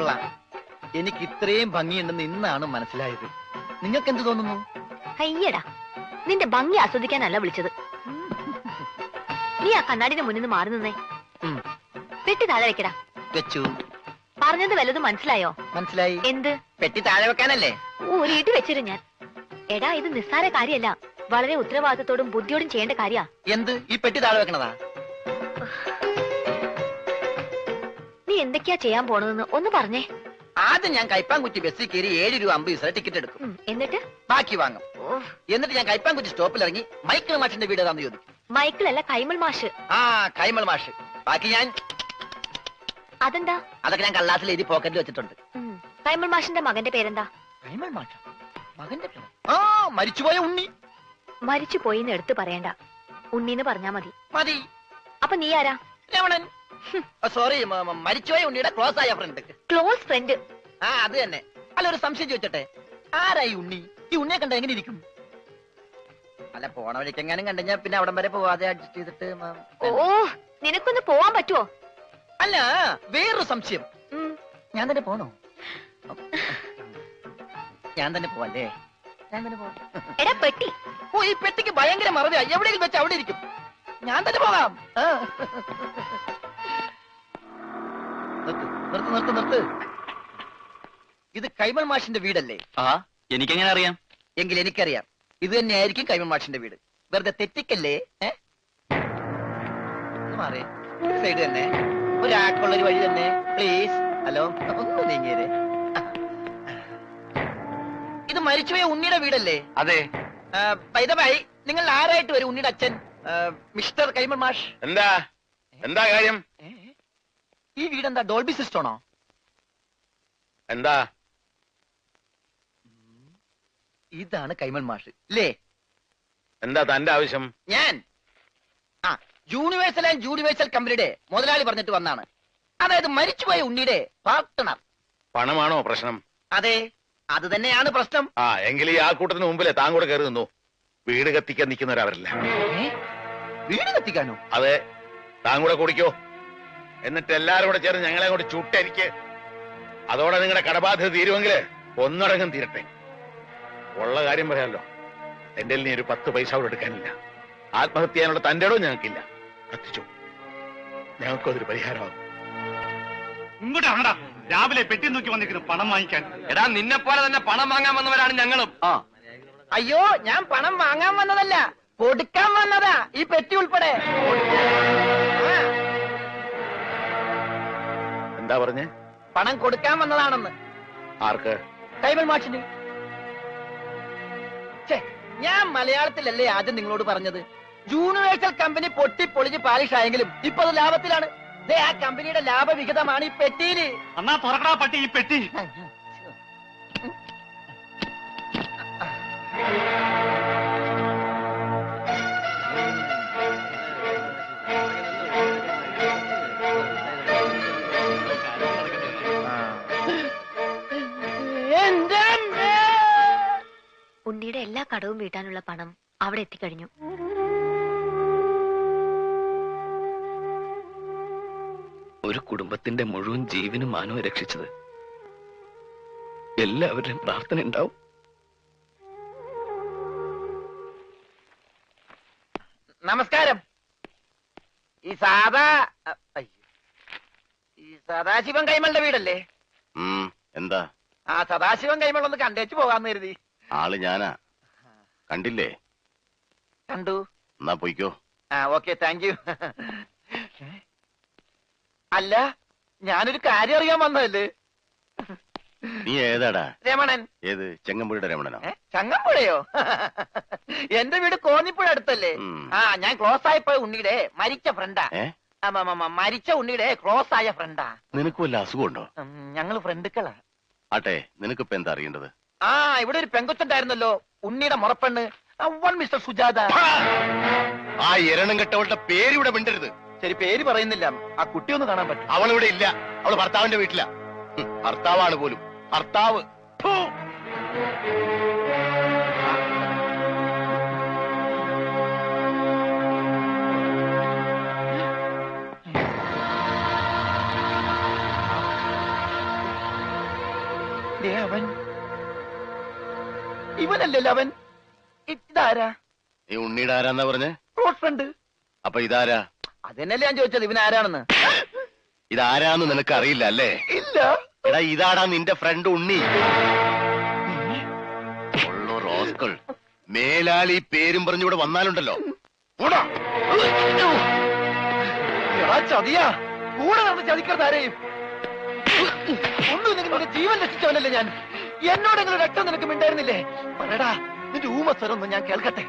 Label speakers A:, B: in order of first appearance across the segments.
A: കൊള്ളാം. എനിക്ക് ഇത്രയും ഭംഗിയുണ്ടെന്ന് ഇന്നാണ് മനസ്സിലായത്. നിങ്ങൾക്ക് എന്ത് തോന്നുന്നു?
B: അയ്യടാ, നിന്റെ ഭംഗി ആസ്വദിക്കാനല്ല വിളിച്ചത്. നീ ആ കണ്ണാടിന്റെ മുന്നിൽ നിന്ന് മാറി നിന്നേ. പെട്ടി താഴെ വെക്കടാ.
A: വെച്ചു.
B: പറഞ്ഞത് വല്ലതും മനസ്സിലായോ?
A: മനസ്സിലായി.
B: എന്ത്?
A: പെട്ടി താഴെ വെക്കാനല്ലേ?
B: ഒരു ഇടി വെച്ചിരും ഞാൻ. എടാ, ഇത് നിസ്സാര കാര്യമല്ല, വളരെ ഉത്തരവാദിത്തത്തോടും ബുദ്ധിയോടും ചെയ്യേണ്ട കാര്യ.
A: എന്ത്? ഈ പെട്ടി താഴെ വെക്കണതാ?
B: നീ എന്തൊക്കെയാ ചെയ്യാൻ പോണതെന്ന് ഒന്ന് പറഞ്ഞേ.
A: ആദ്യം ഞാൻ കൈപ്പാങ്കുറ്റി ബസ്സിൽ കയറി 7 രൂപ 50 പൈസ ടിക്കറ്റ് എടുക്കും.
B: എന്നിട്ട്
A: ബാക്കി വാങ്ങും. എന്നിട്ട് ഞാൻ കൈപ്പാങ്കുറ്റി സ്റ്റോപ്പിൽ ഇറങ്ങി മൈക്കിൾ മാഷിന്റെ വീട് ഏതാന്ന് ചോദിക്കും.
B: മൈക്കിളല്ല, കൈമൾ മാഷ്.
A: ആ, കൈമൾ മാഷ്. ബാക്കി ഞാൻ
B: അതെന്താ?
A: അതൊക്കെ ഞാൻ കള്ളാസിൽ എഴുതി പോക്കറ്റിൽ വെച്ചിട്ടുണ്ട്.
B: കൈമൾ മാഷിന്റെ മകന്റെ പേരെന്താ?
A: കൈമൾ മാഷ മകന്റെ പേര്? ആ, മരിച്ചുപോയ ഉണ്ണി.
B: മരിച്ചു പോയിന്ന് എടുത്തു പറയണ്ട, ഉണ്ണീന്ന് പറഞ്ഞാ മതി.
A: മതി.
B: അപ്പൊ നീ ആരാ?
A: രമണൻ. സോറി, മരിച്ചുപോയ ഉണ്ണിയുടെ ക്ലോസ് ആയ ഫ്രണ്ട്.
B: Close friend?
A: ആ, അത് തന്നെ. അല്ല, ഒരു സംശയം ചോദിച്ചോട്ടെ, ആരായി ഉണ്ണി? ഈ ഉണ്ണിയെ കണ്ട എങ്ങനെ ഇരിക്കും? അല്ല, പോണ വഴിക്ക് എങ്ങാനും കണ്ടുകഴിഞ്ഞാ പിന്നെ അവിടം വരെ പോവാതെ അഡ്ജസ്റ്റ് ചെയ്തിട്ട്.
B: ഓ, നിനക്കൊന്ന് പോവാൻ പറ്റുമോ?
A: അല്ല, വേറൊരു സംശയം. ഞാൻ തന്നെ പോണോ? ഞാൻ തന്നെ പോവല്ലേ? ഞാൻ തന്നെ പോവാം.
B: എടാ പെട്ടി.
A: ഓ, ഈ പെട്ടിക്ക് ഭയങ്കര മറവിയാ. എവിടെയെങ്കിലും വെച്ച് അവിടെ ഇരിക്കും. ഞാൻ തന്നെ പോകാം. നിർത്ത്. ഇത് കൈമൾ മാഷിന്റെ വീടല്ലേ?
C: ആ, എനിക്കെങ്ങനെ അറിയാം?
A: എങ്കിൽ എനിക്കറിയാം. ഇത് തന്നെയായിരിക്കും കൈമൾ മാഷിന്റെ വീട്. വെറുതെ തെറ്റിക്കല്ലേ? മാറേ, സൈഡ് തന്നെ. ഒരാൾക്കുള്ളൊരു വഴി തന്നെ, പ്ലീസ്. ഹലോ, ഒന്ന് നീങ്ങിയേ. ഇത് മരിച്ചുപോയ ഉണ്ണിയുടെ വീടല്ലേ?
C: അതെ.
A: പൈതമായി, നിങ്ങൾ ആരായിട്ട് വരും? ഉണ്ണിയുടെ അച്ഛൻ മിസ്റ്റർ കൈമൾ മാഷ്.
C: എന്താ കാര്യം?
A: ഈ വീടെന്താ ഡോൾബി സിസ്റ്റമാണോ?
C: എന്താ?
A: ഇതാണ് കൈമൾ മാഷ് അല്ലേ?
C: എന്താ തന്റെ ആവശ്യം?
A: ഞാൻ യൂണിവേഴ്സൽ ആൻഡ് യൂണിവേഴ്സൽ കമ്പനിയുടെ മുതലാളി പറഞ്ഞിട്ട് വന്നാണ്. അതായത് മരിച്ചുപോയ ഉണ്ണിയുടെ പാർട്ട്ണർ.
C: പണമാണോ പ്രശ്നം?
A: അതെ, അത് തന്നെയാണ് പ്രശ്നം.
C: ആ, എങ്കിൽ ഈ ആൾക്കൂട്ടത്തിന് മുമ്പിലെ താൻ കൂടെ കയറി നിന്നു. വീട് കത്തിക്കാൻ നിൽക്കുന്നവരവരല്ല.
A: വീട് കത്തിക്കാനോ?
C: അതെ, താൻ കൂടെ കുടിക്കോ. എന്നിട്ട് എല്ലാരും കൂടെ ചേർന്ന് ഞങ്ങളെ കൂടെ ചുട്ടെനിക്ക്. അതോടെ നിങ്ങളുടെ കടബാധ്യത തീരുമെങ്കിൽ ഒന്നടങ്കം തീരട്ടെ. ഉള്ള കാര്യം പറയാമല്ലോ, എന്റെ നീ ഒരു 10 പൈസ കൂടെ എടുക്കാനില്ല. ആത്മഹത്യ ചെയ്യാനുള്ള തന്റെ ഇടവും ഞങ്ങൾക്കില്ല. കത്തിച്ചു, ഞങ്ങൾക്കതൊരു പരിഹാരമാകും.
D: ഇങ്ങോട്ടാണടാ രാവിലെ പെട്ടി നോക്കി വന്നിരിക്കുന്നു പണം വാങ്ങിക്കാൻ.
C: എടാ, നിന്നെ പോലെ തന്നെ പണം വാങ്ങാൻ വന്നവരാണ് ഞങ്ങളും.
A: അയ്യോ, ഞാൻ പണം വാങ്ങാൻ വന്നതല്ല, കൊടുക്കാൻ വന്നതാ. ഈ പെട്ടി ഉൾപ്പെടെ.
C: എന്താ പറഞ്ഞേ?
A: പണം കൊടുക്കാൻ വന്നതാണെന്ന്.
C: ആർക്ക്?
A: കൈമൾ മാഷിന്. ഞാൻ മലയാളത്തിലല്ലേ ആദ്യം നിങ്ങളോട് പറഞ്ഞത്? യൂണിവേഴ്സൽ കമ്പനി പൊട്ടി പൊളിഞ്ഞ് പാലിഷായെങ്കിലും ഇപ്പൊ അത് ലാഭത്തിലാണ്. ആ കമ്പനിയുടെ ലാഭവിഹിതമാണ് ഈ പെട്ടിയില്.
D: എന്നാ തുറക്കടാ പട്ടി ഈ പെട്ടി.
B: ഉണ്ണിയുടെ എല്ലാ കടവും വീട്ടാനുള്ള പണം അവിടെ എത്തിക്കഴിഞ്ഞു.
E: ഒരു കുടുംബത്തിന്റെ മുഴുവൻ ജീവനും മാനവും രക്ഷിച്ചത്. എല്ലാവരുടെയും പ്രാർത്ഥന ഉണ്ടാവും.
A: നമസ്കാരം. ഈ സദാശിവൻ കൈമളുടെ വീടല്ലേ?
C: എന്താ?
A: ആ, സദാശിവൻ കൈമൾ ഒന്ന് കണ്ടേച്ചു പോകാന്ന് കരുതി.
C: ആള് ഞാനാ. കണ്ടില്ലേ?
A: കണ്ടു.
C: എന്നാ പോയിക്കോ.
A: Okay, thank you. അല്ല, ഞാനൊരു കാര്യം അറിയാൻ വന്നതല്ലേ.
C: നീ ഏതാടാ?
A: രമണൻ.
C: ഏത്? ചെങ്ങമ്പുഴയുടെ രമണനോ?
A: ചങ്ങമ്പുഴയോ? എന്റെ വീട് കോന്നിപ്പുഴ അടുത്തല്ലേ? ഞാൻ ക്ലോസ് ആയപ്പോ ഉണ്ണിയുടെ മരിച്ച ഫ്രണ്ടാ. മരിച്ച ഉണ്ണിയുടെ ക്ലോസ് ആയ ഫ്രണ്ടാ.
C: നിനക്ക് വല്ല അസുഖമുണ്ടോ?
A: ഞങ്ങള് ഫ്രണ്ടുക്കളാ.
C: ആട്ടെ, നിനക്കിപ്പോ എന്താ അറിയേണ്ടത്?
A: ഇവിടെ ഒരു പെങ്കൊച്ചുണ്ടായിരുന്നല്ലോ, ഉണ്ണിയുടെ മുറപ്പെണ്ണ്, മിസ്റ്റർ സുജാത.
C: ആ എരണം കെട്ടവളുടെ പേര് ഇവിടെ മിണ്ടരുത്.
A: ശരി, പേര് പറയുന്നില്ല. ആ കുട്ടി ഒന്ന് കാണാൻ പറ്റും?
C: അവളിവിടെ ഇല്ല. അവള് ഭർത്താവിന്റെ വീട്ടിലാ. ഭർത്താവാണ് പോലും. ഭർത്താവ്.
A: അവൻ ഇവനല്ലല്ലോ അവൻ. ഇതാരാ?
C: ഈ ഉണ്ണിയുടെ ആരാന്നാ പറഞ്ഞേ?
A: Close friend.
C: അപ്പൊ ഇതാരാ?
A: അതന്നെയല്ലേ ഞാൻ ചോദിച്ചത്, ഇവൻ ആരാണെന്ന്.
C: ഇതാരാന്ന് നിനക്ക് അറിയില്ല അല്ലേ?
A: ഇല്ല.
C: എടാ ഇതാടാ നിന്റെ ഫ്രണ്ട് ഉണ്ണി. ഉള്ളോ റോസ്കൾ മേലാളി പേരും പറഞ്ഞിവിടെ വന്നാലുണ്ടല്ലോ.
A: ചതിയാ കൂടെ നടന്ന് ചതിക്കരുത് ആരെയും. ഒന്നും നിന്റെ ജീവൻ രക്ഷിച്ചവനല്ലേ ഞാൻ. എന്നോടെങ്കിലും രക്തം നിനക്ക് മിണ്ടായിരുന്നില്ലേ? പറയടാ, നിന്റെ ഊമസ്വരൊന്നും ഞാൻ കേൾക്കട്ടെ.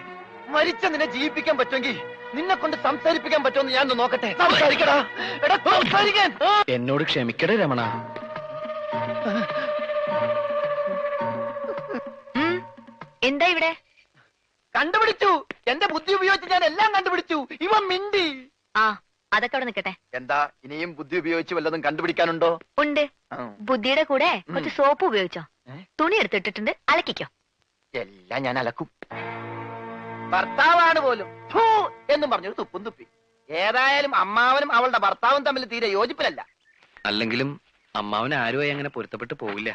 A: മരിച്ച നിന്നെ ജീവിപ്പിക്കാൻ പറ്റുമെങ്കിൽ നിന്നെ കൊണ്ട് സംസാരിപ്പിക്കാൻ പറ്റുമെന്ന് ഞാൻ നോക്കട്ടെ. സംസാരിക്കടാ. എടാ സംസാരിക്കാൻ.
E: എന്നോട് ക്ഷമിക്കടേ രമണ.
B: എന്താ ഇവിടെ?
A: കണ്ടുപിടിച്ചു. എന്റെ ബുദ്ധി ഉപയോഗിച്ച് ഞാൻ എല്ലാം കണ്ടുപിടിച്ചു. ഇവൻ മിണ്ടി.
B: ആ, അതൊക്കെ അവിടെ നിൽക്കട്ടെ.
A: എന്താ ഇനിയും ബുദ്ധി ഉപയോഗിച്ച് വല്ലതും കണ്ടുപിടിക്കാനുണ്ടോ?
B: ഉണ്ട്. ബുദ്ധിയുടെ കൂടെ കുറച്ച് സോപ്പ് ഉപയോഗിച്ചോ. തുണി എടുത്തിട്ടിട്ടുണ്ട്, അലക്കിക്കോ.
A: എല്ലാം ഞാൻ അലക്കും. ഭർത്താവാണ് പോലും ഫൂ എന്നും പറഞ്ഞൊരു തുപ്പും തുപ്പി. ഏതായാലും അമ്മാവനും അവളുടെ ഭർത്താവും തമ്മിൽ തീരെ യോജിപ്പിലല്ല.
E: അല്ലെങ്കിലും അമ്മാവന് ആരുമായി അങ്ങനെ പൊരുത്തപ്പെട്ട് പോവില്ല.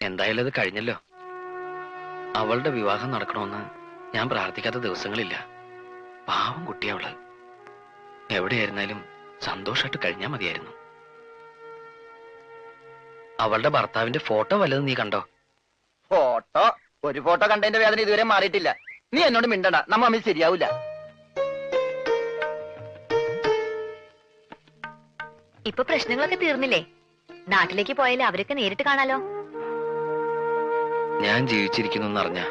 E: എന്തായാലും അത് കഴിഞ്ഞല്ലോ. അവളുടെ വിവാഹം നടക്കണമെന്ന് ഞാൻ പ്രാർത്ഥിക്കാത്ത ദിവസങ്ങളില്ല. പാവം കുട്ടിയവള്. എവിടെയായിരുന്നാലും സന്തോഷമായിട്ട് കഴിഞ്ഞാൽ മതിയായിരുന്നു. അവളുടെ ഭർത്താവിന്റെ ഫോട്ടോ വല്ലതും നീ കണ്ടോ?
A: ഫോട്ടോ? ഒരു ഫോട്ടോ കണ്ടതിന്റെ വേദന ഇതുവരെ മാറിയിട്ടില്ല. നീ എന്നോട് മിണ്ടണ്ട, നമ്മ തമ്മിൽ ശരിയാവൂല.
B: ഇപ്പൊ പ്രശ്നങ്ങളൊക്കെ തീർന്നില്ലേ? നാട്ടിലേക്ക് പോയാലും അവരൊക്കെ നേരിട്ട് കാണാലോ.
E: ഞാൻ ജീവിച്ചിരിക്കുന്നു എന്നറിഞ്ഞ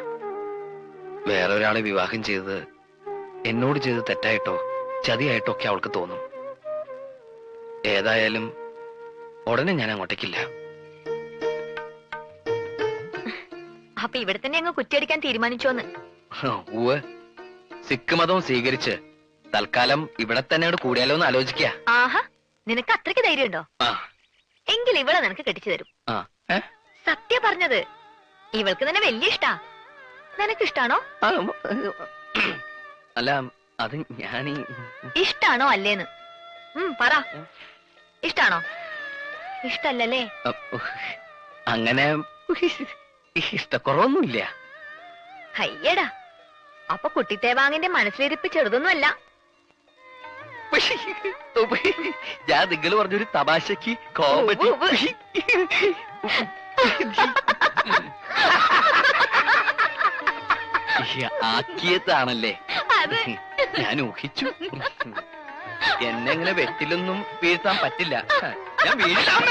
E: വേറെ ഒരാളെ വിവാഹം ചെയ്തത് എന്നോട് ചെയ്ത് തെറ്റായിട്ടോ ചതിയായിട്ടോ ഒക്കെ അവൾക്ക് തോന്നും. ഏതായാലും ഉടനെ ഞാൻ അങ്ങോട്ടേക്കില്ല.
B: അപ്പൊ ഇവിടെ തന്നെ അങ്ങ് കുറ്റിയടിക്കാൻ തീരുമാനിച്ചോന്ന്?
E: ഊവ്, സിഖ് മതവും സ്വീകരിച്ച് തൽക്കാലം ഇവിടെ തന്നെയോട് കൂടിയാലോ എന്ന് ആലോചിക്ക.
B: ആഹാ, നിനക്ക് അത്രയ്ക്ക് ധൈര്യമുണ്ടോ? എങ്കിൽ ഇവളെ നിനക്ക് കെട്ടിച്ചു തരും. സത്യം പറഞ്ഞത്. ഇവൾക്ക് തന്നെ വലിയ ഇഷ്ടാ. നിനക്കിഷ്ടാണോ?
E: അല്ല, അത് ഞാൻ
B: ഇഷ്ടാണോ അല്ലേന്ന് പറ. ഇഷ്ടാണോ? ഇഷ്ടല്ലേ?
E: അങ്ങനെ ഇഷ്ടക്കുറവൊന്നുമില്ല.
B: അയ്യടാ, അപ്പൊ കുട്ടിത്തേവാങ്ങിന്റെ മനസ്സിലിരിപ്പ് ചെറുതൊന്നുമല്ല.
E: ഞാൻ നിങ്ങൾ പറഞ്ഞൊരു തമാശക്ക് കോമഡി ആക്കിയതാണല്ലേ? ഞാൻ ഊഹിച്ചു. എന്നെ ഇങ്ങനെ വെട്ടിലൊന്നും വീഴ്ത്താൻ പറ്റില്ല. ഞാൻ വീഴ്ത്താൻ